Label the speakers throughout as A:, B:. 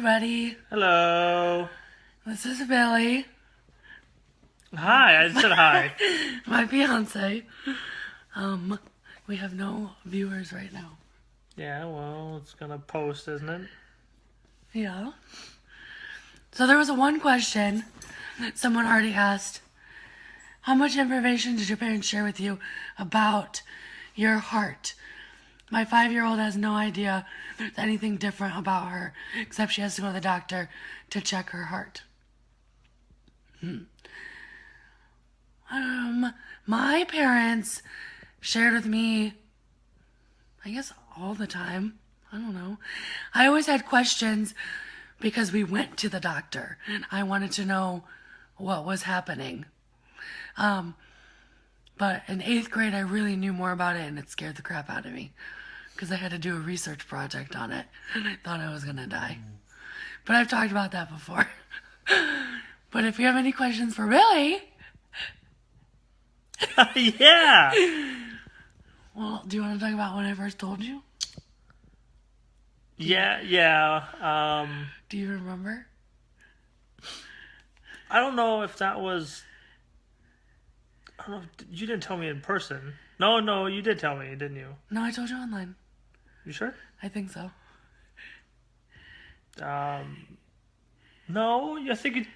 A: everybody.
B: Hello.
A: This is Billy,
B: Hi, I said hi.
A: my fiance. We have no viewers right now.
B: Yeah, well, it's gonna post, isn't it?
A: Yeah. So there was one question that someone already asked. How much information did your parents share with you about your heart? My 5-year-old has no idea there's anything different about her, except she has to go to the doctor to check her heart. My parents shared with me, I guess, all the time. I don't know. I always had questions because we went to the doctor. I wanted to know what was happening. But in 8th grade, I really knew more about it, and it scared the crap out of me because I had to do a research project on it, and I thought I was going to die. But I've talked about that before. But if you have any questions for Billy...
B: Yeah.
A: Well, do you want to talk about when I first told you?
B: Yeah.
A: Do you remember?
B: I don't know if that was... I don't know if you didn't tell me in person. No, you did tell me, didn't you?
A: No, I told you online.
B: You sure?
A: I think so.
B: No, I think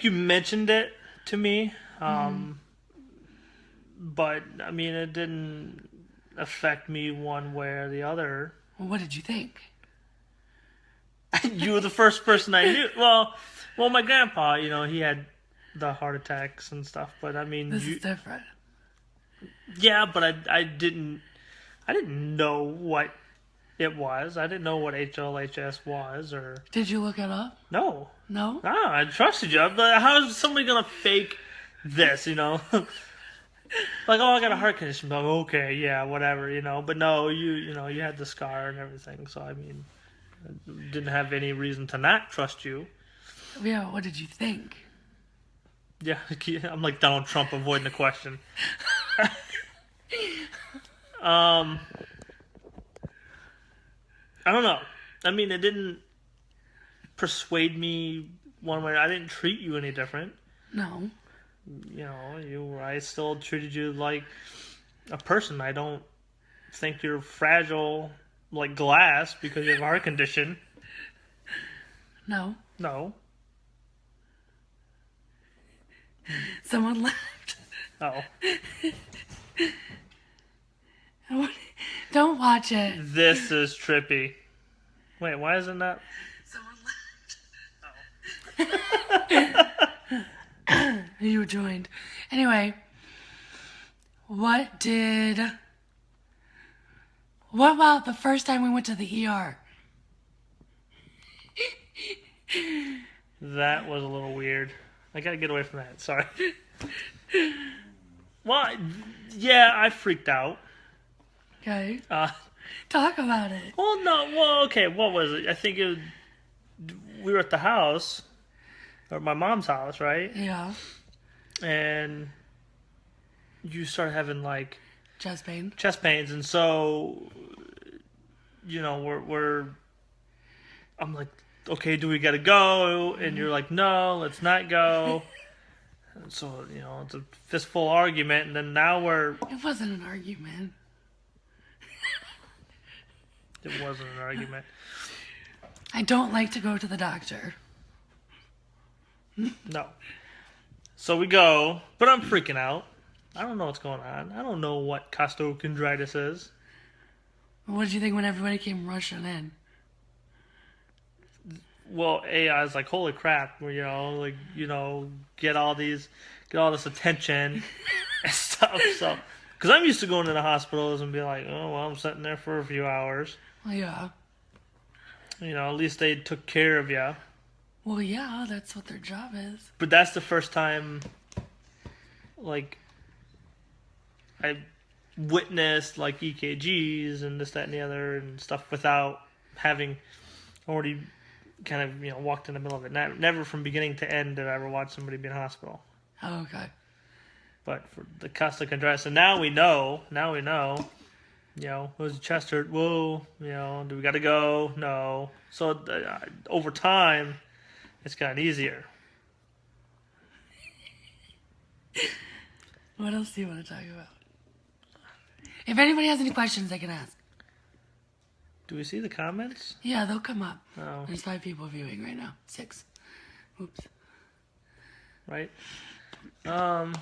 B: you mentioned it to me. But I mean, it didn't affect me one way or the other.
A: Well, what did you think?
B: You were the first person I knew. Well, my grandpa, he had the heart attacks and stuff. But I mean,
A: This is different.
B: Yeah, but I didn't know what it was. I didn't know what HLHS was, or
A: Did you look it up?
B: no.
A: No?
B: No, I trusted you. But how is somebody gonna fake this? Like, oh, I got a heart condition. Like, okay, yeah, whatever, But no, you had the scar and everything. So I mean, I didn't have any reason to not trust you.
A: Yeah, what did you think?
B: Yeah, I'm like Donald Trump avoiding the question. I don't know. I mean, it didn't persuade me one way. I didn't treat you any different.
A: No.
B: I still treated you like a person. I don't think you're fragile like glass because you have a heart condition.
A: No.
B: No.
A: Someone laughed.
B: Oh.
A: Don't watch it.
B: This is trippy. Wait, why isn't that?
A: Someone laughed. Oh. You joined. Anyway, what about the first time we went to the ER?
B: That was a little weird. I gotta get away from that. Sorry. Well, yeah, I freaked out.
A: Okay. Talk about it.
B: Well, no. Well, okay. What was it? I think we were at the house, or my mom's house, right?
A: Yeah.
B: And you start having like
A: Chest pains,
B: and so I'm like, okay, do we gotta go? And you're like, no, let's not go. And so it's a fistful argument, and then now
A: It wasn't an argument.
B: It wasn't an argument.
A: I don't like to go to the doctor.
B: No. So we go, but I'm freaking out. I don't know what's going on. I don't know what costochondritis is.
A: What did you think when everybody came rushing in?
B: Well, I was like, holy crap, get all this attention and stuff. So, because I'm used to going to the hospitals and be like, oh, well, I'm sitting there for a few hours.
A: Well, yeah.
B: At least they took care of you.
A: Well, yeah, that's what their job is.
B: But that's the first time, like, I witnessed, like, EKGs and this, that, and the other and stuff without having already kind of, walked in the middle of it. Never from beginning to end did I ever watch somebody be in hospital.
A: Oh, okay.
B: But for the costochondritis, and now we know, Was your chest hurt? Whoa, do we got to go? No. So over time, it's gotten easier.
A: What else do you want to talk about? If anybody has any questions, they can ask.
B: Do we see the comments?
A: Yeah, they'll come up.
B: Oh.
A: There's 5 people viewing right now. 6. Oops.
B: Right. Come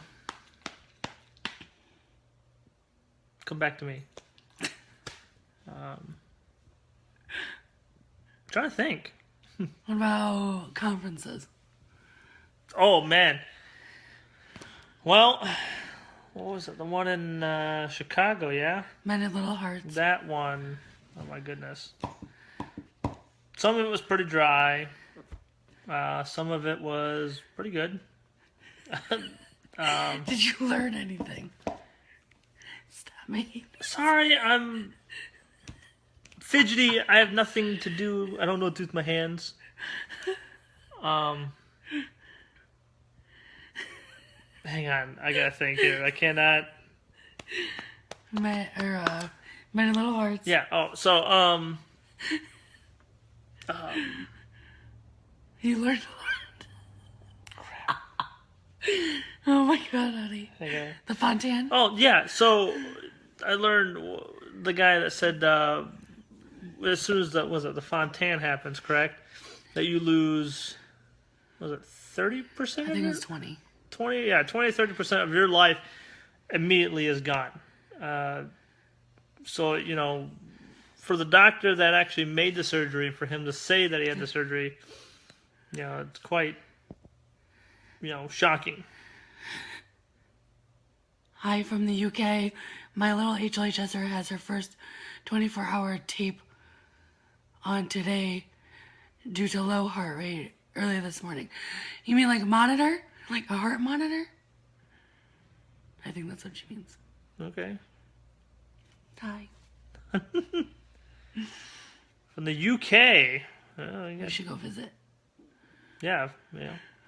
B: back to me. Trying to think.
A: What about conferences?
B: Oh man. Well, what was it? The one in Chicago, yeah?
A: Men at Little Hearts.
B: That one. Oh my goodness. Some of it was pretty dry. Some of it was pretty good.
A: Did you learn anything? Stop me.
B: Sorry, I'm fidgety. I have nothing to do. I don't know what to do with my hands. Hang on. I gotta think here. I cannot.
A: Men at Little Hearts.
B: Yeah. Oh, so
A: You learned a lot. Oh my god, honey.
B: Okay.
A: The Fontaine?
B: Oh, yeah. So I learned the guy that said as soon as the Fontaine happens, correct? That you lose, was it 30%?
A: I think it was 20.
B: 20, yeah, 30% of your life immediately is gone. So, for the doctor that actually made the surgery, for him to say that he had the surgery, it's quite, shocking.
A: Hi from the UK. My little HLHSer has her first 24-hour tape on today due to low heart rate early this morning. You mean like a monitor? Like a heart monitor? I think that's what she means.
B: Okay.
A: Hi.
B: From the UK.
A: We should go visit.
B: Yeah.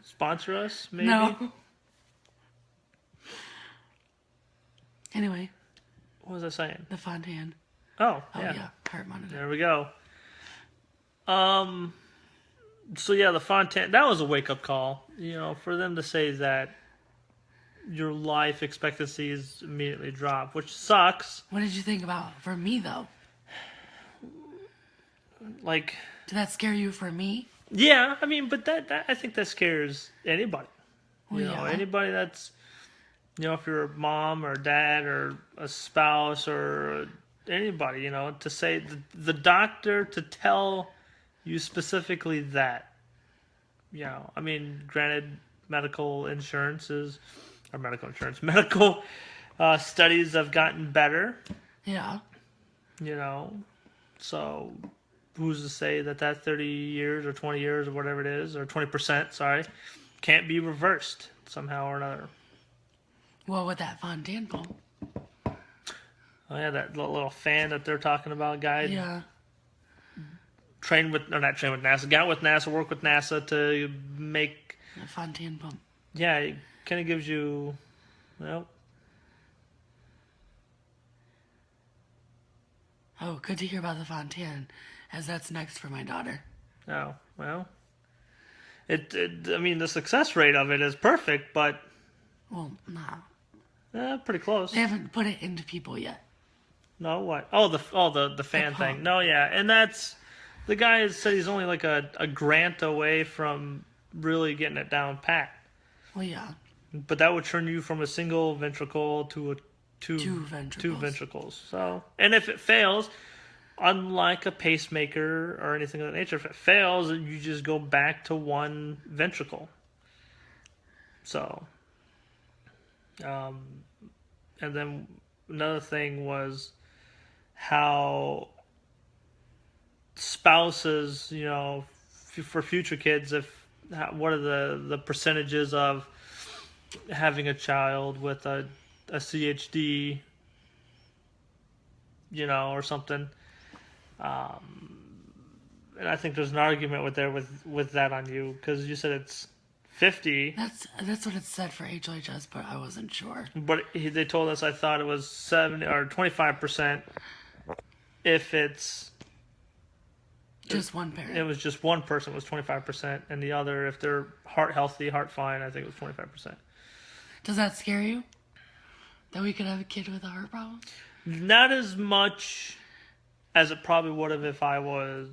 B: Sponsor us, maybe?
A: No. Anyway.
B: What was I saying?
A: The Fontaine.
B: Oh,
A: Oh,
B: yeah.
A: yeah. Heart monitor.
B: There we go. So yeah, the Fontaine, that was a wake-up call. For them to say that your life expectancy is immediately dropped, which sucks.
A: What did you think about for me, though?
B: Like...
A: Did that scare you for me?
B: Yeah, I mean, but that I think that scares anybody.
A: Well, yeah.
B: Anybody that's, if you're a mom or a dad or a spouse or anybody, to say the doctor to tell you specifically that. I mean, granted, medical studies have gotten better.
A: Yeah.
B: So who's to say that 30 years or 20 years or whatever it is, or 20%, sorry, can't be reversed somehow or another.
A: Well, with that Fontaine pump.
B: Oh yeah, that little fan that they're talking about, guy.
A: Yeah.
B: Not train with NASA, got with NASA, work with NASA to make
A: A Fontaine pump.
B: Yeah, it kind of gives you,
A: Oh, good to hear about the Fontaine, as that's next for my daughter.
B: Oh, well. I mean, the success rate of it is perfect, but...
A: Well, nah.
B: Pretty close.
A: They haven't put it into people yet.
B: No, what? Oh, the fan
A: The
B: thing.
A: pump.
B: No, yeah, and that's... The guy said he's only like a grant away from really getting it down pat.
A: Well, yeah.
B: But that would turn you from a single ventricle to a two ventricles. So, and if it fails, unlike a pacemaker or anything of that nature, if it fails, you just go back to one ventricle. So, and then another thing was how spouses, for future kids, what are the percentages of having a child with a CHD, or something. And I think there's an argument with that on you, because you said it's 50.
A: That's what it said for HLHS, but I wasn't sure.
B: But they told us, I thought it was 70 or 25% if it's
A: Just one parent.
B: it was just one person, it was 25%, and the other, if they're heart healthy, heart fine, I think it was 25%.
A: Does that scare you? That we could have a kid with a heart problem?
B: Not as much as it probably would have if I was,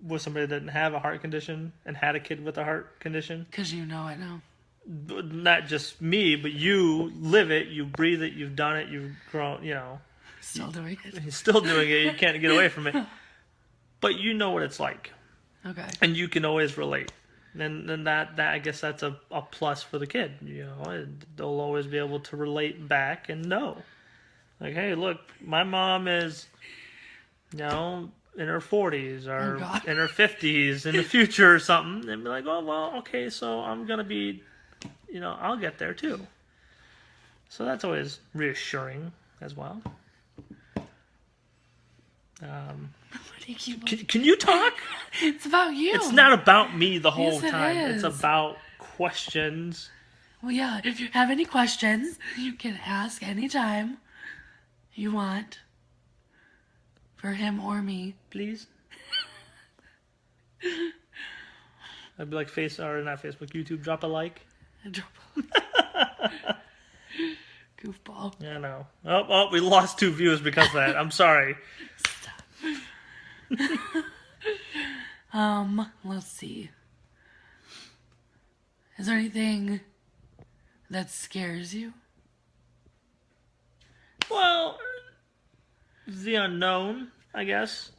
B: with somebody that didn't have a heart condition and had a kid with a heart condition.
A: Because you know it now.
B: Not just me, but you live it, you breathe it, you've done it, you've grown,
A: Still doing it.
B: You're still doing it, you can't get away from it. But you know what it's like.
A: Okay.
B: And you can always relate. And that I guess that's a plus for the kid. They'll always be able to relate back and know. Like, hey, look, my mom is, in her 40s or in her 50s in the future or something. And be like, oh, well, okay, so I'm going to be, I'll get there too. So that's always reassuring as well. Can you talk?
A: It's about you.
B: It's not about me the whole time.
A: Is.
B: It's about questions.
A: Well, yeah, if you have any questions, you can ask anytime you want. For him or me.
B: Please. I'd be like, not Facebook, YouTube, drop a like.
A: Goofball.
B: Yeah, I know. Oh, we lost 2 views because of that. I'm sorry.
A: Let's see. Is there anything that scares you?
B: Well, the unknown, I guess.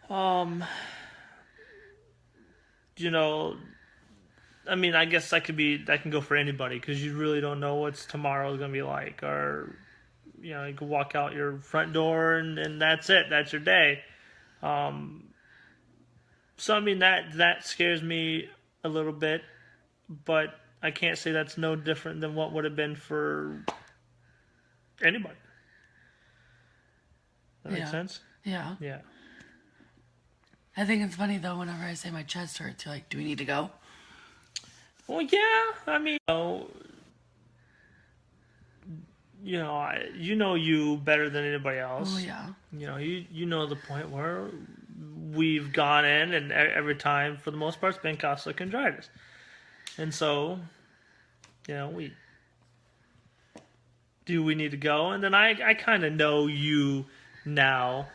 B: I guess that can go for anybody because you really don't know what's tomorrow going to be like, or you can walk out your front door and that's it. That's your day. So that scares me a little bit, but I can't say that's no different than what would have been for anybody. That makes sense?
A: Yeah.
B: Yeah.
A: I think it's funny though, whenever I say my chest hurts, you're like, do we need to go?
B: Well, yeah, you better than anybody else.
A: Oh, yeah.
B: You know the point where we've gone in, and every time, for the most part, it's been costochondritis. And so, do we need to go? And then I kind of know you now.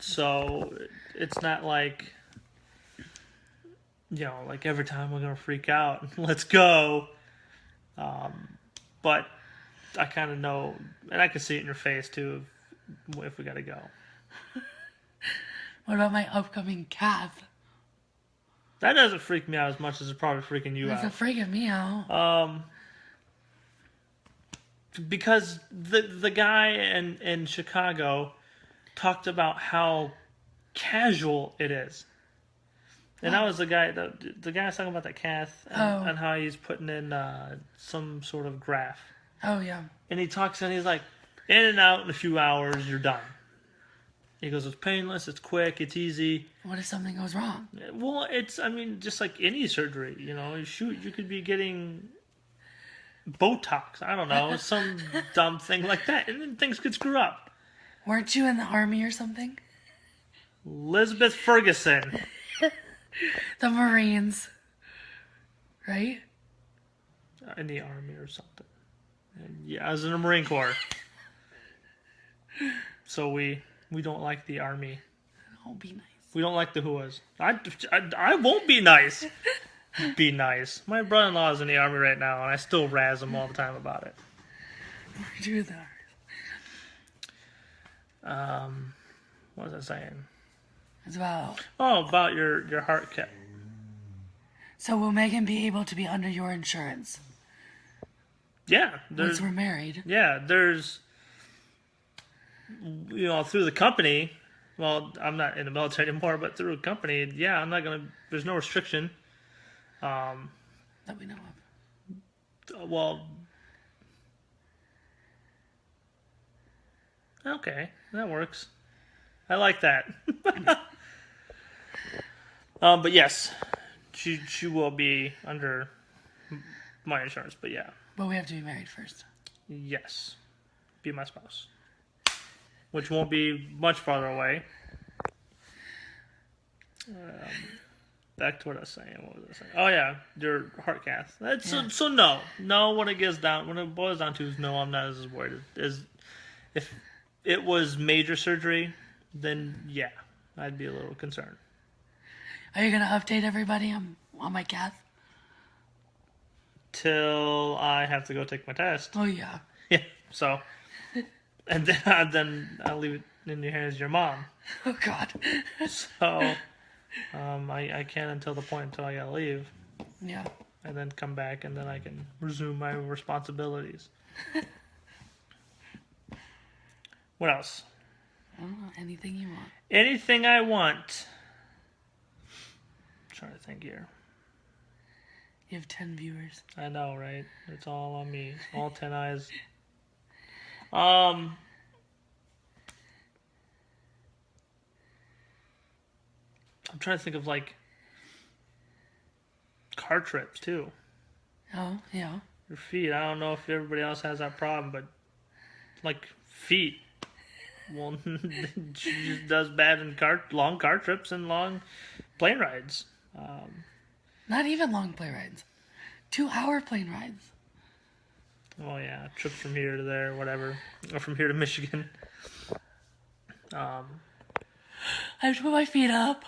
B: So, it's not like, like every time we're going to freak out, let's go. But I kind of know, and I can see it in your face too, if we got to go.
A: What about my upcoming calf?
B: That doesn't freak me out as much as it's probably freaking you out.
A: It's freaking me out.
B: Because the guy in Chicago talked about how casual it is. And that was the guy was talking about that calf and how he's putting in some sort of graft.
A: Oh, yeah.
B: And he talks and he's like, in and out in a few hours, you're done. He goes, it's painless, it's quick, it's easy.
A: What if something goes wrong?
B: Well, just like any surgery, you could be getting Botox, I don't know, some dumb thing like that, and then things could screw up.
A: Weren't you in the army or something?
B: Elizabeth Ferguson.
A: The Marines. Right?
B: In the army or something. And yeah, I was in the Marine Corps. So we don't like the army.
A: Oh, be nice.
B: We don't like the whoas. I won't be nice. Be nice. My brother-in-law is in the army right now, and I still razz him all the time about it.
A: Do that.
B: What was I saying?
A: It's about...
B: Oh, about your heart kit.
A: So will Megan be able to be under your insurance?
B: Yeah.
A: Once we're married.
B: Yeah, there's... through the company... Well, I'm not in the military anymore, but through a company, yeah, I'm not going to... There's no restriction.
A: That we know of.
B: Well... Okay, that works. I like that. But yes, She will be under my insurance, but yeah.
A: But we have to be married first.
B: Yes. Be my spouse. Which won't be much farther away. Back to what I was saying. What was I saying? Oh yeah, your heart cath. So no. When it boils down to is no, I'm not as worried as if it was major surgery, then yeah, I'd be a little concerned.
A: Are you gonna update everybody on my cath?
B: Till I have to go take my test.
A: Oh yeah.
B: Yeah. So, and then I'll leave it in your hands, your mom.
A: Oh God.
B: So, I can't until the point until I gotta leave.
A: Yeah.
B: And then come back, and then I can resume my responsibilities. What else?
A: I don't know. Anything you want.
B: Anything I want. I'm trying to think here.
A: You have 10 viewers.
B: I know, right? It's all on me. All 10 eyes. I'm trying to think of like car trips too.
A: Oh, yeah.
B: Your feet. I don't know if everybody else has that problem, but like feet. Well, she just does bad in long car trips and long plane rides.
A: Not even long plane rides. 2-hour plane rides.
B: Oh yeah, trips from here to there, whatever, or from here to Michigan.
A: I have to put my feet up.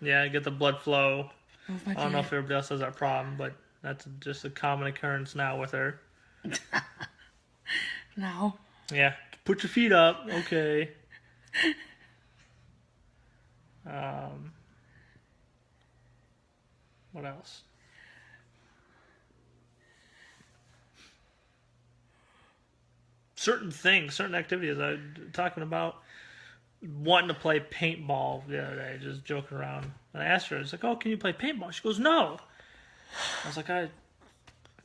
B: Yeah, get the blood flow.
A: Move my
B: I don't know
A: feet.
B: if everybody else has that problem, but that's just a common occurrence now with her.
A: No.
B: Yeah, put your feet up. Okay. What else? Certain things, certain activities. I was talking about wanting to play paintball the other day, just joking around. And I asked her, I was like, "Oh, can you play paintball?" She goes, "No." I was like,
A: I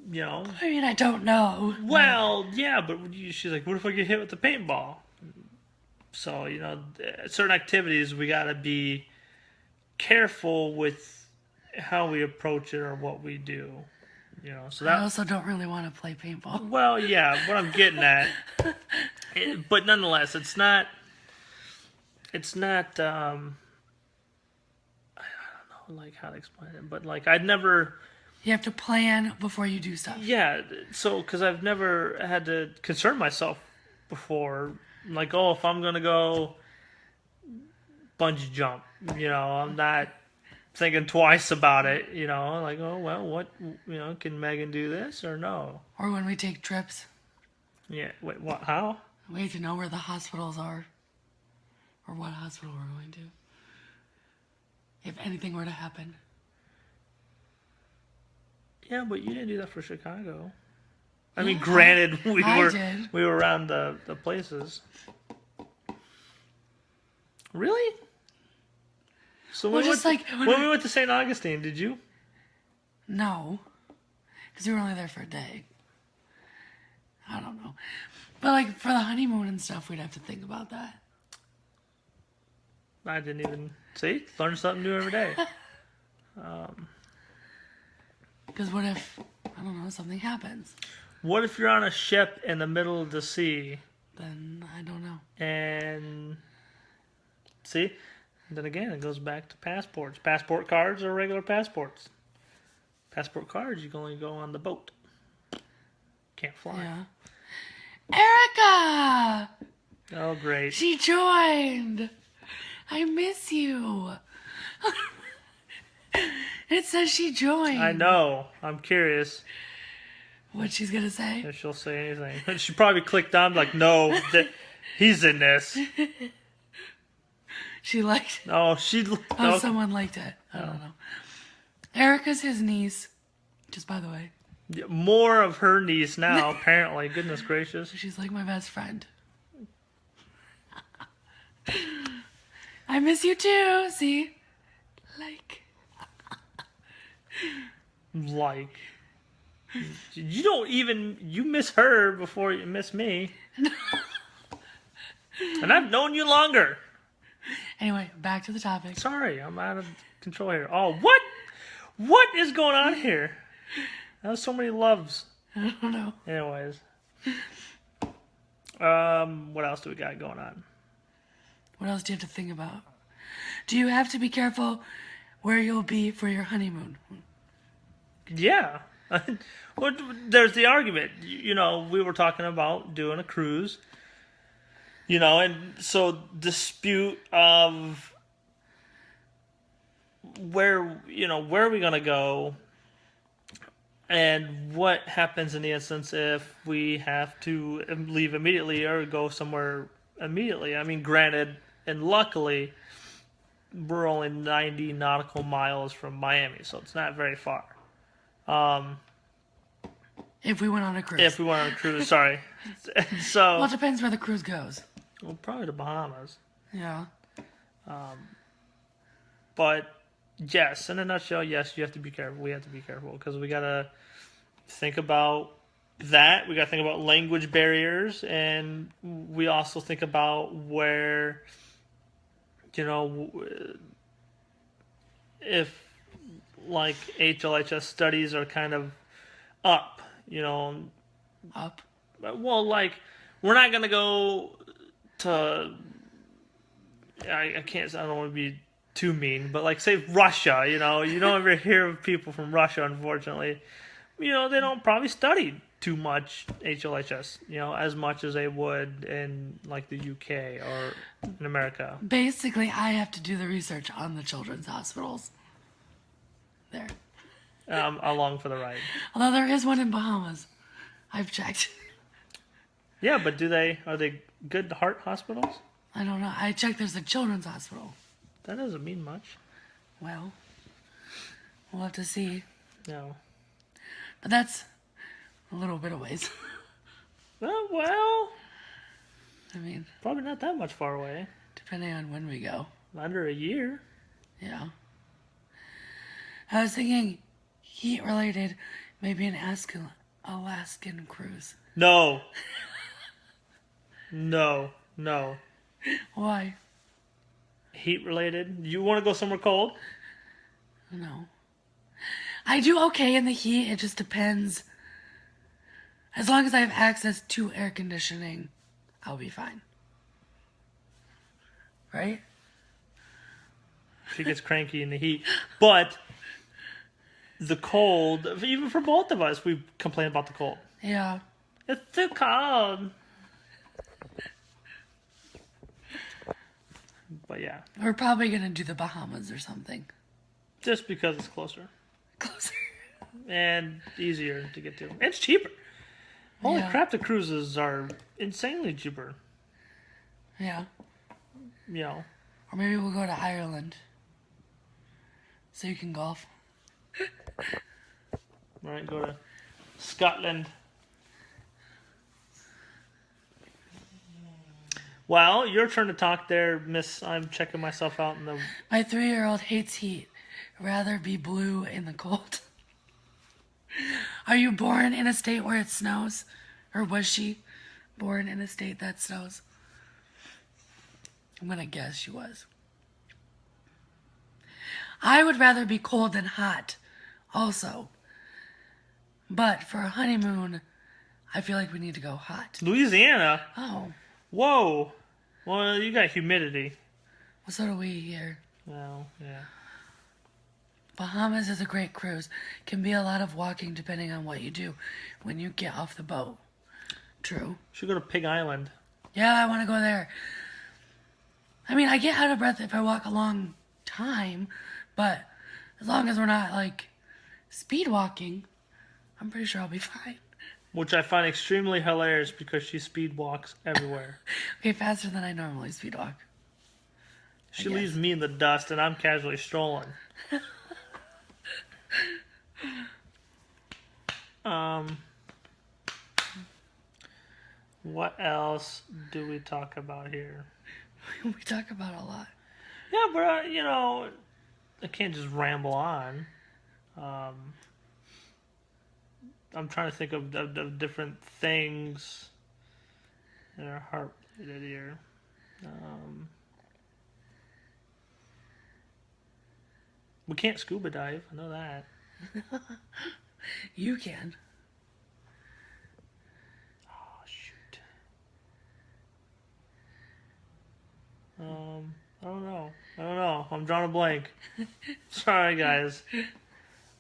A: mean, I don't know.
B: well, yeah, but she's like, "What if I get hit with the paintball?" So, certain activities, we got to be careful with how we approach it or what we do. So that.
A: I also don't really want to play paintball.
B: Well, yeah, what I'm getting at. But nonetheless, it's not, I don't know, like, how to explain it, but, like, I'd never.
A: You have to plan before you do stuff.
B: Yeah, so, because I've never had to concern myself before. Like, oh, if I'm going to go bungee jump, I'm not thinking twice about it, like, oh, well, what, can Megan do this or no?
A: Or when we take trips,
B: Yeah, wait, what, how?
A: we have to know where the hospitals are. Or what hospital we're going to. If anything were to happen.
B: Yeah, but you didn't do that for Chicago. I mean, granted, we were around the places. Really? So
A: Well, just like
B: when we went to St. Augustine, did you?
A: No. Because we were only there for a day. I don't know. But like for the honeymoon and stuff, we'd have to think about that.
B: I didn't even learn something new every day.
A: Because what if, I don't know, something happens?
B: What if you're on a ship in the middle of the sea?
A: Then I don't know.
B: And then again, it goes back to passports. Passport cards or regular passports. Passport cards, you can only go on the boat. Can't fly.
A: Yeah. Erica!
B: Oh, great.
A: She joined! I miss you. It says she joined.
B: I know. I'm curious
A: What she's gonna say?
B: if she'll say anything. She probably clicked on like, no, he's in this.
A: She liked it.
B: Oh,
A: Oh, someone liked it. I don't know. Erica's his niece. Just by the way.
B: More of her niece now, apparently. Goodness gracious.
A: She's like my best friend. I miss you too. See?
B: Like. You don't even. You miss her before you miss me. And I've known you longer.
A: Anyway, back to the topic.
B: Sorry, I'm out of control here. Oh, what? What is going on here? That was so many loves.
A: I don't know.
B: Anyways. What else do we got going on?
A: What else do you have to think about? Do you have to be careful where you'll be for your honeymoon?
B: Yeah. Well, there's the argument. We were talking about doing a cruise. And so dispute of where are we going to go, and what happens in the instance if we have to leave immediately or go somewhere immediately. I mean, granted, and luckily, we're only 90 nautical miles from Miami, so it's not very far.
A: If we went on a cruise.
B: If we went on a cruise, sorry. So,
A: well, it depends where the cruise goes.
B: Well, probably the Bahamas.
A: Yeah.
B: But, yes, in a nutshell, yes, you have to be careful. We have to be careful because we got to think about that. We got to think about language barriers, and we also think about where, if, like, HLHS studies are kind of up,
A: Up?
B: Well, like, we're not going to go to, I can't, I don't want to be too mean, but like, say Russia, you don't ever hear of people from Russia, unfortunately. They don't probably study too much HLHS, as much as they would in like the UK or in America.
A: Basically, I have to do the research on the children's hospitals. There.
B: Along for the ride.
A: Although there is one in Bahamas. I've checked.
B: Yeah, but are they good heart hospitals?
A: I don't know. I checked there's a children's hospital.
B: That doesn't mean much.
A: Well, we'll have to see.
B: No.
A: But that's a little bit of ways.
B: Well,
A: I mean,
B: probably not that much far away.
A: Depending on when we go.
B: Under a year.
A: Yeah. I was thinking heat-related, maybe an Alaskan cruise.
B: No. No.
A: Why?
B: Heat-related? You want to go somewhere cold?
A: No. I do okay in the heat. It just depends. As long as I have access to air conditioning, I'll be fine. Right?
B: She gets cranky in the heat. But the cold, even for both of us, we complain about the cold.
A: Yeah.
B: It's too cold. But yeah.
A: We're probably going to do the Bahamas or something.
B: Just because it's closer.
A: Closer.
B: And easier to get to. And it's cheaper. Holy crap, the cruises are insanely cheaper.
A: Yeah.
B: Or
A: maybe we'll go to Ireland. So you can golf.
B: Right, go to Scotland. Well, your turn to talk there, miss. I'm checking myself out in the...
A: My 3-year-old hates heat. Rather be blue in the cold. Are you born in a state where it snows? Or was she born in a state that snows? I'm going to guess she was. I would rather be cold than hot, also. But for a honeymoon, I feel like we need to go hot.
B: Louisiana?
A: Oh.
B: Whoa. Well, you got humidity.
A: Well, so do we here.
B: Well, yeah.
A: Bahamas is a great cruise. Can be a lot of walking depending on what you do when you get off the boat. True.
B: Should go to Pig Island.
A: Yeah, I want to go there. I mean, I get out of breath if I walk a long time, but as long as we're not, like, speed walking, I'm pretty sure I'll be fine.
B: Which I find extremely hilarious because she speed walks everywhere.
A: Okay, faster than I normally speed walk.
B: She leaves me in the dust and I'm casually strolling. What else do we talk about here?
A: We talk about a lot.
B: Yeah, but, I can't just ramble on. I'm trying to think of different things that are heart-related here. We can't scuba dive. I know that.
A: You can.
B: Oh, shoot. I don't know. I'm drawing a blank. Sorry, guys.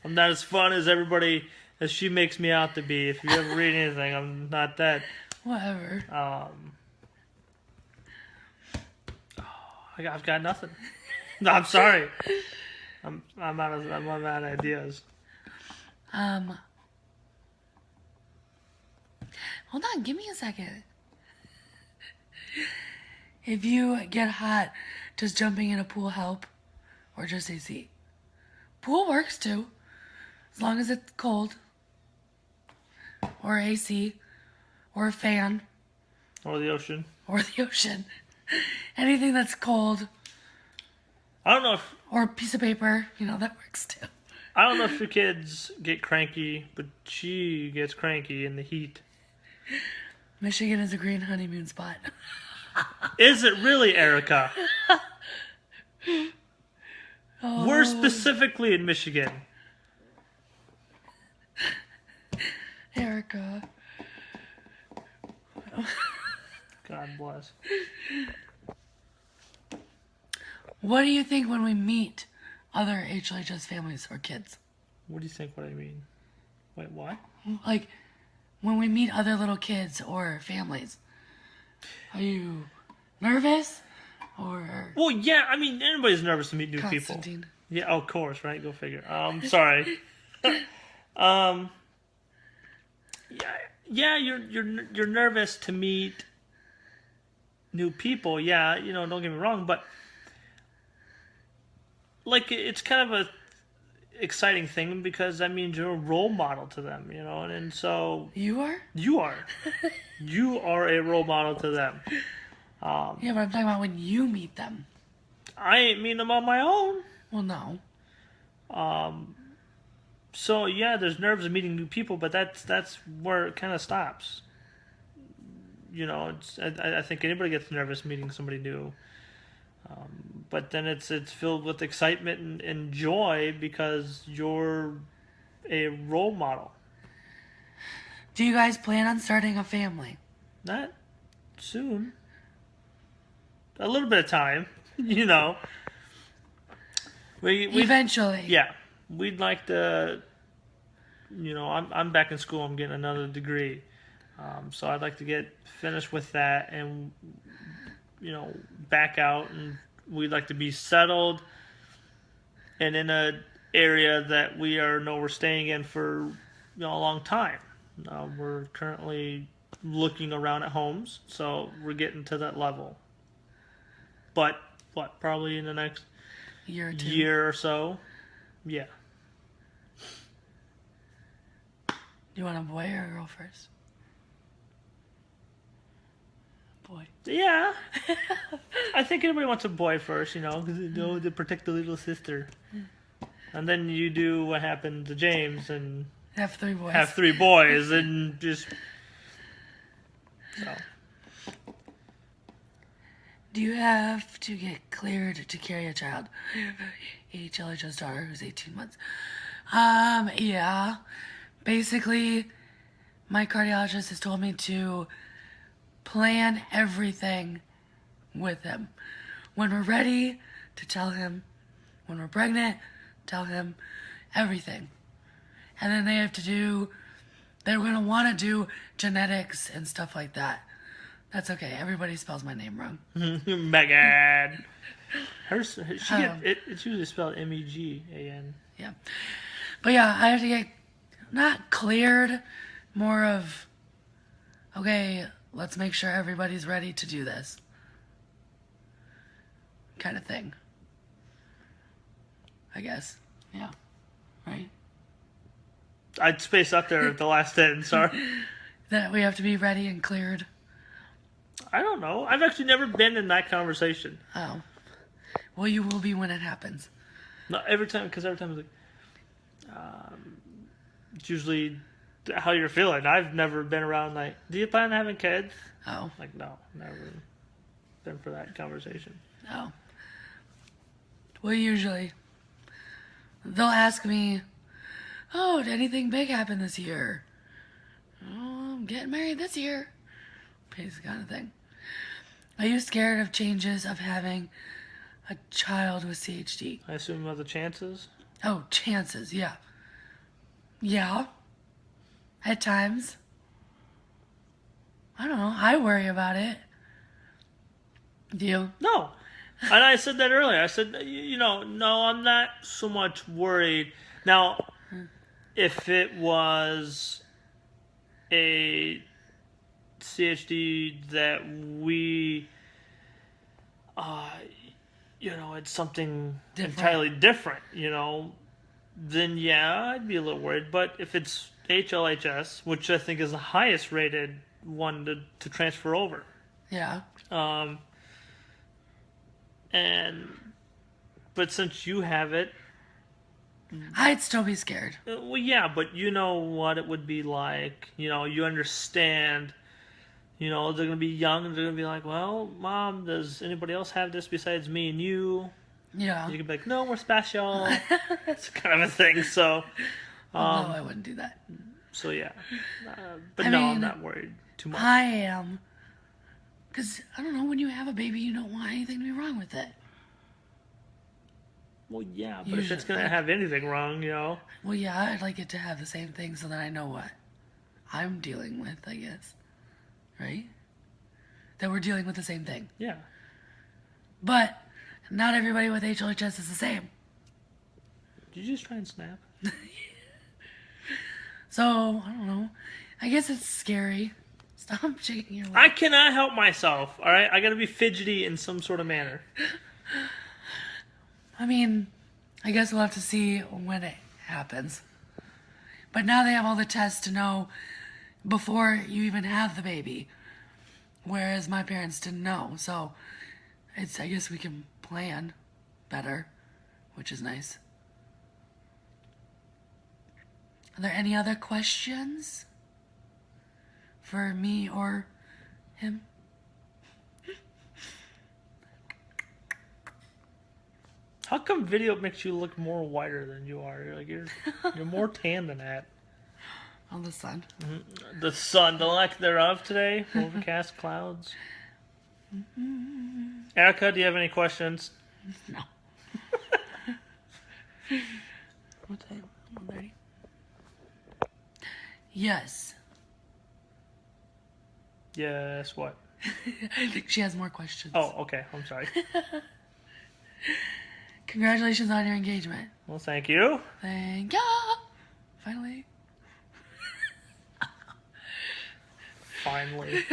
B: I'm not as fun as everybody, as she makes me out to be. If you ever read anything, I'm not that.
A: Whatever.
B: I've got nothing. No, I'm sorry. I'm out of ideas.
A: Hold on, give me a second. If you get hot, does jumping in a pool help? Or just AC? Pool works too. As long as it's cold. Or AC. Or a fan.
B: Or the ocean.
A: Or the ocean. Anything that's cold.
B: I don't know if...
A: Or a piece of paper. That works too.
B: I don't know if your kids get cranky, but she gets cranky in the heat.
A: Michigan is a green honeymoon spot.
B: Is it really, Erica?
A: Oh.
B: We're specifically in Michigan.
A: Erica.
B: God bless.
A: What do you think when we meet other HLHS families or kids?
B: What do you think what I mean? Wait, what?
A: Like, when we meet other little kids or families, are you nervous or...
B: Well, yeah, I mean, anybody's nervous to meet new
A: Constantine.
B: people. Yeah, of course, right? Go figure. Sorry. Yeah, you're nervous to meet new people. Yeah, don't get me wrong, but like it's kind of a exciting thing because that means you're a role model to them, and so
A: You are?
B: you are a role model to them.
A: Yeah, but I'm talking about when you meet them.
B: I ain't meeting them on my own.
A: Well, no.
B: So yeah, there's nerves of meeting new people, but that's where it kind of stops. I think anybody gets nervous meeting somebody new, but then it's filled with excitement and joy because you're a role model.
A: Do you guys plan on starting a family?
B: Not soon. A little bit of time,
A: Eventually.
B: Yeah, we'd like to. I'm back in school. I'm getting another degree, so I'd like to get finished with that and back out, and we'd like to be settled and in a area that we're staying in for a long time. We're currently looking around at homes, so we're getting to that level. But probably in the next
A: year
B: or so, yeah.
A: You want a boy or a girl first? Boy.
B: Yeah. I think everybody wants a boy first, because to protect the little sister. And then you do what happened to James and
A: Have 3 boys.
B: have 3 boys and just. So.
A: Do you have to get cleared to carry a child? I have a HLHS daughter who's 18 months. Yeah. Basically, my cardiologist has told me to plan everything with him. When we're ready, to tell him. When we're pregnant, tell him everything. And then they're going to want to do genetics and stuff like that. That's okay. Everybody spells my name wrong.
B: Megan. It's usually spelled Megan.
A: Yeah. But yeah, I have to get, not cleared, more of, okay, let's make sure everybody's ready to do this. Kind of thing. I guess. Yeah. Right?
B: I'd space up there at the last end, sorry.
A: That we have to be ready and cleared.
B: I don't know. I've actually never been in that conversation.
A: Oh. Well, you will be when it happens.
B: No, because every time it's like, it's usually how you're feeling. I've never been around like, do you plan on having kids?
A: Oh.
B: Like, no, never been for that conversation.
A: Oh. Well, usually, they'll ask me, "Oh, did anything big happen this year?" "Oh, I'm getting married this year." Basic kind of thing. Are you scared of changes of having a child with CHD?
B: I assume about the chances.
A: Oh, chances, yeah. Yeah, at times. I don't know. I worry about it. Do you?
B: No. And I said that earlier. I said, no, I'm not so much worried. Now, if it was a CHD that we, it's something entirely different, then yeah, I'd be a little worried. But if it's HLHS, which I think is the highest rated one to transfer over,
A: Yeah.
B: But since you have it,
A: I'd still be scared.
B: well, yeah, but you know what it would be like. You understand. They're gonna be young and they're gonna be like, "Well, Mom, does anybody else have this besides me and you?"
A: Yeah.
B: You can be like, "No, we're special." It's kind of a thing. So,
A: No, I wouldn't do that.
B: so yeah, but
A: I
B: no,
A: mean,
B: I'm not worried too much.
A: I am. Because, I don't know, when you have a baby, you don't want anything to be wrong with it.
B: Well, yeah, but if it's
A: Usually.
B: gonna have anything wrong,
A: Well, yeah, I'd like it to have the same thing so that I know what I'm dealing with, I guess. Right? That we're dealing with the same thing.
B: yeah.
A: But not everybody with HLHS is the same.
B: Did you just try and snap?
A: So, I don't know. I guess it's scary. Stop shaking your leg.
B: I cannot help myself. All right, I gotta be fidgety in some sort of manner.
A: I mean, I guess we'll have to see when it happens. But now they have all the tests to know before you even have the baby. Whereas my parents didn't know. So I guess we can plan better, which is nice. Are there any other questions for me or him?
B: How come video makes you look more whiter than you are? You're more tan than that.
A: On the sun.
B: The sun, the lack thereof today, overcast clouds. Erica, do you have any questions?
A: No. What time? 1:30? Yes.
B: Yes, what?
A: I think she has more questions.
B: Oh, okay. I'm sorry.
A: Congratulations on your engagement.
B: Well, thank you.
A: Thank ya. Finally.
B: Finally.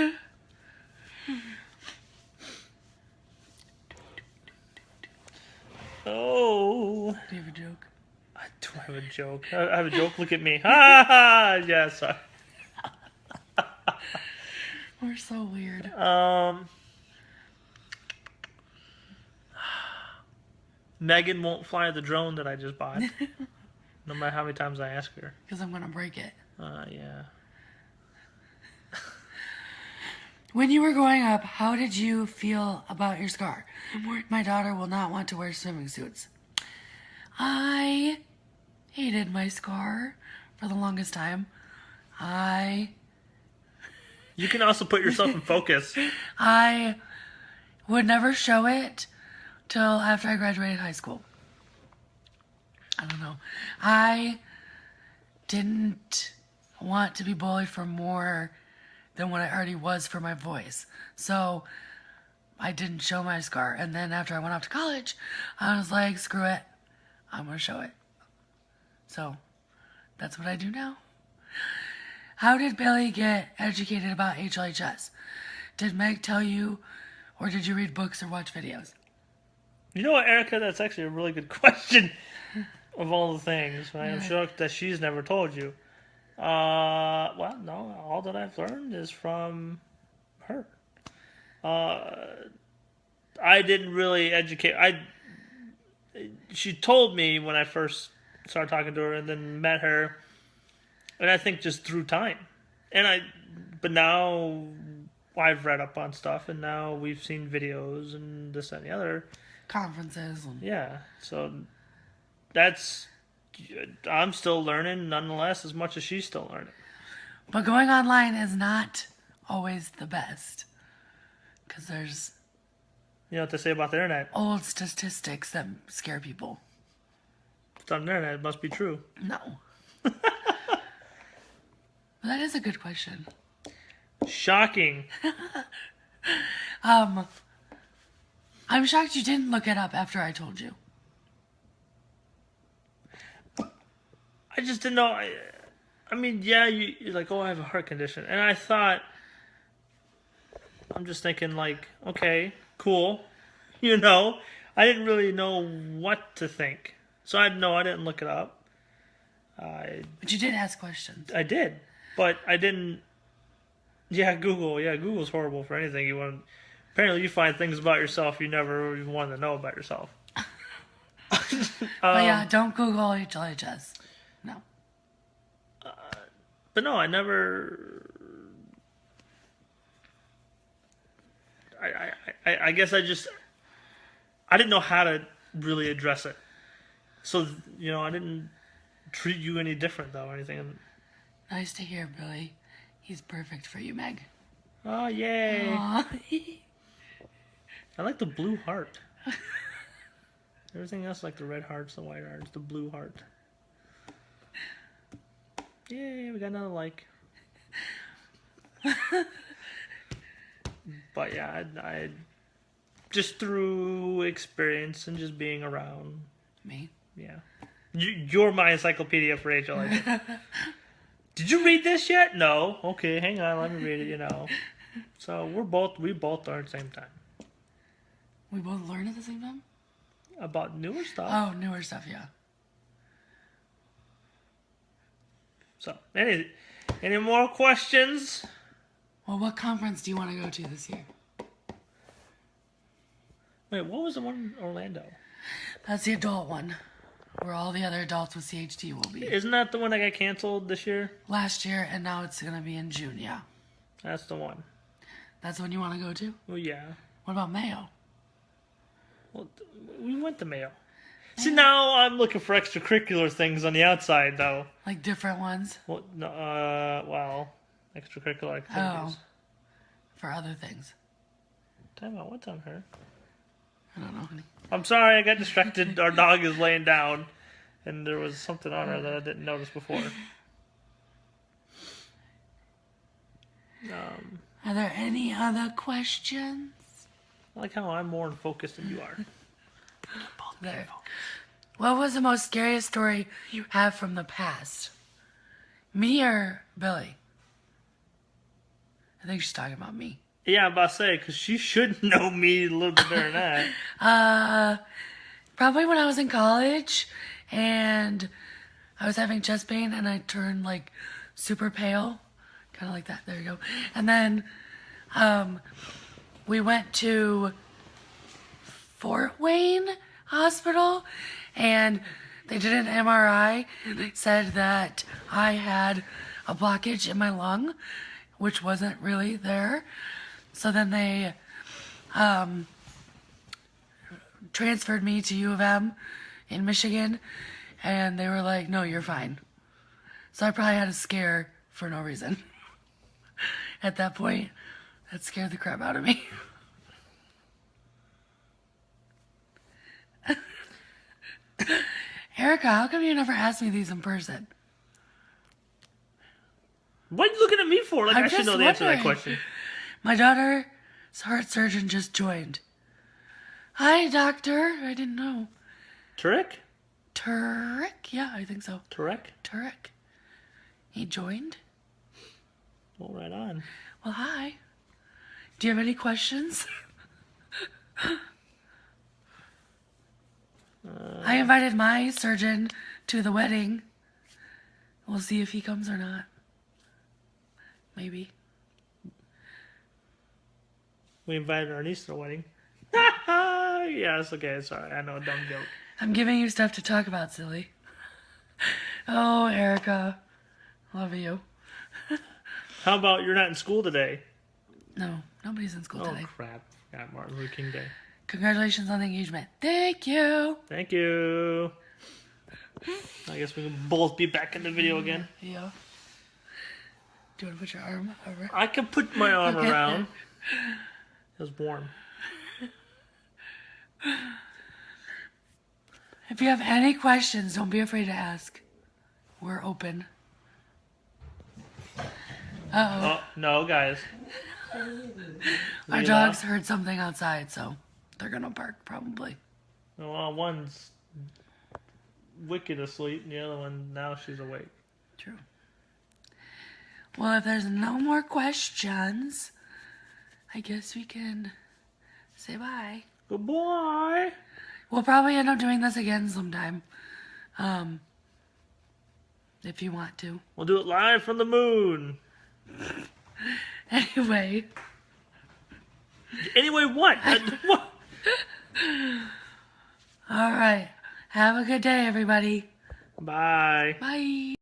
B: Oh.
A: Do you have a joke?
B: I do have a joke. I have a joke. Look at me. Ha ha! Yes.
A: We're so weird.
B: Megan won't fly the drone that I just bought. No matter how many times I ask her.
A: Because I'm going to break it.
B: Yeah.
A: When you were growing up, how did you feel about your scar? I'm worried my daughter will not want to wear swimming suits. I hated my scar for the longest time.
B: You can also put yourself in focus.
A: I would never show it till after I graduated high school. I don't know. I didn't want to be bullied for more than what I already was for my voice. So I didn't show my scar. And then after I went off to college, I was like, screw it. I'm going to show it. So that's what I do now. How did Bailey get educated about HLHS? Did Meg tell you, or did you read books or watch videos?
B: You know what, Erica? That's actually a really good question of all the things. I am
A: Yeah.
B: shocked that she's never told you. Well, no, all that I've learned is from her. I didn't really educate. She told me when I first started talking to her and then met her, and I think just through time. But now I've read up on stuff, and now we've seen videos and this that, and the other.
A: Conferences. And...
B: Yeah, so that's I'm still learning, nonetheless, as much as she's still learning.
A: But going online is not always the best. Because there's
B: You know what they say about the internet?
A: old statistics that scare people.
B: If it's on the internet, it must be true.
A: No. But that is a good question.
B: Shocking.
A: I'm shocked you didn't look it up after I told you.
B: I just didn't know. I mean, yeah, you're like, oh, I have a heart condition. And I thought, I'm just thinking, like, okay, cool. You know, I didn't really know what to think. So I didn't look it up.
A: But you did ask questions.
B: I did. But I didn't. Yeah, Google. Yeah, Google's horrible for anything you want. Apparently, you find things about yourself you never even wanted to know about yourself.
A: But yeah, don't Google HLHS. No.
B: But no, I never. I guess I didn't know how to really address it. So, I didn't treat you any different, though, or anything.
A: Nice to hear, Billy. He's perfect for you, Meg.
B: Oh, yay.
A: Aww.
B: I like the blue heart. Everything else, like the red hearts, the white hearts, the blue heart. Yay, we got another like. But yeah, I just through experience and just being around.
A: Me?
B: Yeah. You're my encyclopedia for HLHS. Did you read this yet? No. Okay, hang on, let me read it, So we both learn at the same time.
A: We both learn at the same time?
B: About newer stuff.
A: Oh, newer stuff, yeah.
B: So, any more questions?
A: Well, what conference do you want to go to this year?
B: Wait, what was the one in Orlando?
A: That's the adult one, where all the other adults with CHD will be.
B: Isn't that the one that got canceled this year?
A: Last year, and now it's going to be in June, yeah.
B: That's the one.
A: That's the one you want to go to?
B: Well, yeah.
A: What about Mayo?
B: Well, we went to Mayo. See, now I'm looking for extracurricular things on the outside, though.
A: Like different ones?
B: Well, no, extracurricular activities.
A: Oh. For other things.
B: Time out, what's on her?
A: I don't know, honey.
B: I'm sorry, I got distracted. Our dog is laying down, and there was something on her that I didn't notice before.
A: Are there any other questions?
B: I like how I'm more focused than you are.
A: There. What was the most scariest story you have from the past? Me or Billy? I think she's talking about me.
B: Yeah, I'm about to say, because she should know me a little bit better than that.
A: Probably when I was in college and I was having chest pain and I turned like super pale. Kind of like that. There you go. And then we went to Fort Wayne Hospital and they did an MRI and they said that I had a blockage in my lung, which wasn't really there. So then they transferred me to U of M in Michigan, and they were like, no, you're fine. So I probably had a scare for no reason. At that point, that scared the crap out of me. Erica, how come you never asked me these in person?
B: What are you looking at me for? Like, I should know the answer to that question.
A: My daughter's heart surgeon just joined. Hi, doctor. I didn't know.
B: Turek?
A: Turek? Yeah, I think so.
B: Turek?
A: Turek. He joined?
B: Well, right on.
A: Well, hi. Do you have any questions? I invited my surgeon to the wedding. We'll see if he comes or not. Maybe.
B: We invited our niece to the wedding. Yes, okay, sorry. I know, a dumb joke.
A: I'm giving you stuff to talk about, silly. Oh, Erica. Love you.
B: How about you're not in school today?
A: No, nobody's in school today.
B: Oh, crap. Got Martin Luther King Day.
A: Congratulations on the engagement. Thank you.
B: Thank you. I guess we can both be back in the video again.
A: Yeah. Do you want to put your arm over?
B: I can put my arm
A: Okay.
B: around. It was warm.
A: If you have any questions, don't be afraid to ask. We're open. Uh-oh.
B: Oh, no, guys.
A: Our dogs heard something outside, so they're going to bark probably.
B: Well, one's wicked asleep, and the other one, now she's awake.
A: True. Well, if there's no more questions, I guess we can say bye.
B: Goodbye.
A: We'll probably end up doing this again sometime. If you want to.
B: We'll do it live from the moon.
A: Anyway.
B: Anyway, what? What?
A: All right. Have a good day, everybody.
B: Bye.
A: Bye.